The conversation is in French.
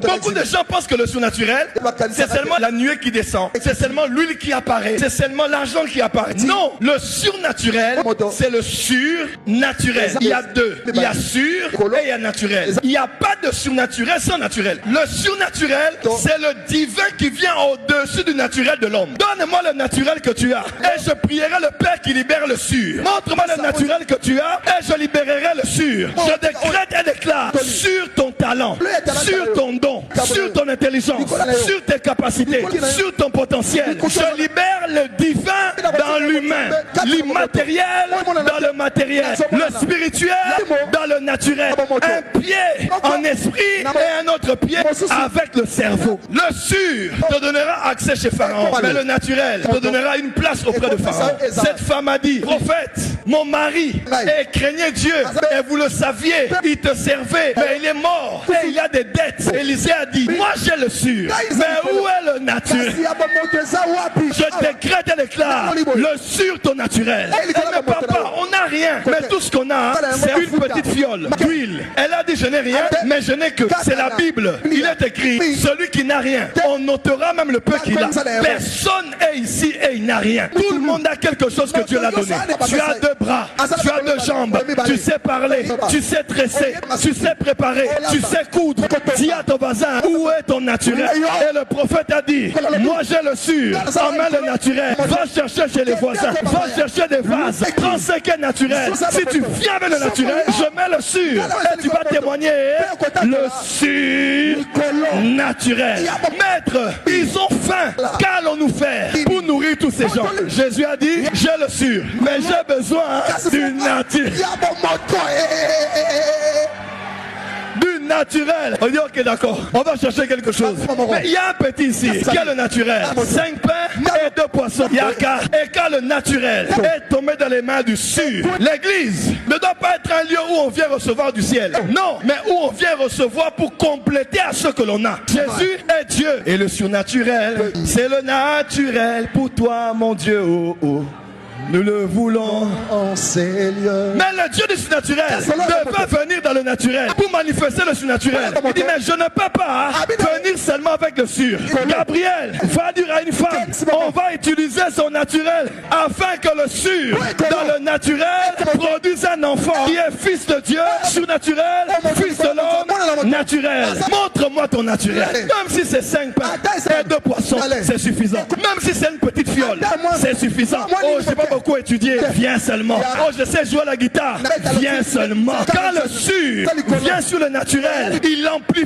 Beaucoup de gens pensent que le surnaturel, c'est seulement la nuée qui descend, c'est seulement l'huile qui apparaît, c'est seulement l'argent qui apparaît. Non, le surnaturel, c'est le surnaturel. Il y a deux. Il y a sur et il y a naturel. Il n'y a pas de surnaturel sans naturel. Le surnaturel, c'est le divin qui vient au-dessus du naturel de l'homme. Donne-moi le naturel que tu as et je prierai le Père qui libère le sur. Montre-moi le naturel que tu as et je libérerai le sur. Je décrète et déclare sur ton talent, sur ton don, sur ton intelligence, sur tes capacités, sur ton potentiel. Je libère le divin dans l'humain, l'immatériel dans le matériel, le spirituel dans le naturel. Un pied en esprit et un autre pied avec le cerveau. Le sur te donnera accès chez Pharaon, mais le naturel te donnera une place auprès de Pharaon. Cette femme a dit, prophète, mon mari craignait Dieu et vous le saviez, il te servait, mais il est mort et il a des dettes. Élisée a dit, moi j'ai le sur, mais où est le naturel? Je décrète et déclare le sur ton naturel. Mais papa, on n'a rien, mais tout ce qu'on a, c'est une petite fiole d'huile. Elle a dit, je n'ai rien, mais je n'ai que. C'est la Bible. Il est écrit, celui qui n'a rien, on notera même le peu qu'il a. Personne est ici et il n'a rien. Tout le monde a quelque chose que Dieu l'a donné. Tu as deux bras, tu as deux jambes, tu sais parler, tu sais tresser, tu sais préparer, tu sais coudre. Dis à ton voisin, où est ton naturel? Et le prophète a dit, moi j'ai le sûr, emmène le naturel. Va chercher chez les voisins, va chercher des vases, prends ce qui est naturel. Si tu viens avec le naturel, je mets le sûr et tu vas témoigner le surnaturel. Maître, ils ont faim, qu'allons-nous faire pour nourrir tous ces gens? Jésus a dit, j'ai le sûr, mais j'ai besoin du naturel. Du naturel. On dit ok, d'accord, on va chercher quelque chose. Mais il y a un petit ici qui a le naturel, 5 pains et 2 poissons. Il y a qu'à, et quand le naturel est tombé dans les mains du sûr, l'église ne doit pas être un lieu où on vient recevoir du ciel. Non, mais où on vient recevoir pour compléter à ce que l'on a. Jésus est Dieu. Et le surnaturel, c'est le naturel pour toi, mon Dieu. Oh, oh. Nous le voulons en ces lieux. Mais le Dieu du surnaturel devait venir dans le naturel pour manifester le surnaturel. Il dit, mais je ne peux pas venir seulement avec le sur. Gabriel va dire à une femme, on va utiliser son naturel afin que le sur dans le naturel produise un enfant qui est fils de Dieu, surnaturel, fils de l'homme, naturel. Montre-moi ton naturel. Même si c'est 5 pains et 2 poissons, c'est suffisant. Même si c'est une petite fiole, c'est suffisant. Oh, je sais pas beaucoup étudier, viens seulement. Oh, je sais jouer la guitare, viens seulement. Quand le sur vient sur le naturel, il amplifie